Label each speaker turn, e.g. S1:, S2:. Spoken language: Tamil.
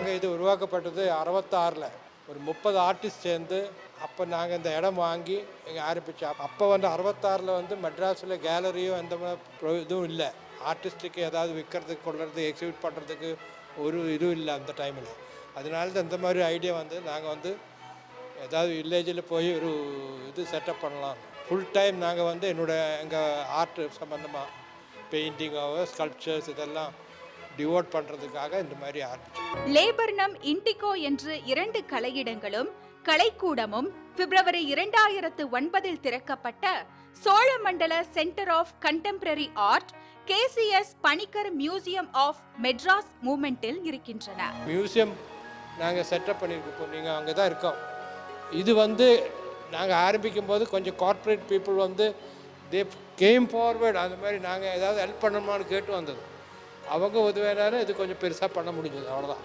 S1: நாங்கள் இது உருவாக்கப்பட்டது 66ல் ஒரு 30 ஆர்டிஸ்ட் சேர்ந்து அப்போ நாங்கள் இந்த இடம் வாங்கி இங்கே ஆரம்பித்தோம். அப்போ வந்து 66ல் வந்து மெட்ராஸில் கேலரியோ எந்த இதுவும் இல்லை. ஆர்டிஸ்ட்டுக்கு ஏதாவது விற்கிறதுக்கு கொள்வது எக்ஸிபிட் பண்ணுறதுக்கு ஒரு இதுவும் இல்லை அந்த டைமில். அதனால தான் இந்த மாதிரி ஐடியா வந்து நாங்கள் வந்து ஏதாவது வில்லேஜில் போய் ஒரு இது செட்டப் பண்ணலாம். ஃபுல் டைம் நாங்கள் வந்து எங்கள் ஆர்ட் சம்மந்தமாக பெயிண்டிங்காவோ ஸ்கல்ப்சர்ஸ் இதெல்லாம் டிவோட் பண்ணுறதுக்காக இந்த மாதிரி ஆரம்பிச்சோம்.
S2: லேபர்னம் இண்டிகோ என்று 2 கலையிடங்களும் கலைக்கூடமும் பிப்ரவரி 2009 திறக்கப்பட்ட Cholamandal centre of contemporary art KCS Panicker museum of Madras மூமெண்டில் இருக்கின்றன.
S1: மியூசியம் நாங்கள் செட்டப் பண்ணியிருக்கோம். நீங்கள் அங்கே தான் இருக்கோம். இது வந்து நாங்கள் ஆரம்பிக்கும் போது கொஞ்சம் கார்ப்பரேட் பீப்புள் வந்து தே கேம் ஃபார்வர்ட். அந்த மாதிரி நாங்கள் ஏதாவது ஹெல்ப் பண்ணணுமான்னு கேட்டு வந்தது. அவங்க உதவினாலும் இது கொஞ்சம் பெருசாக பண்ண முடிஞ்சது. அவ்வளோதான்.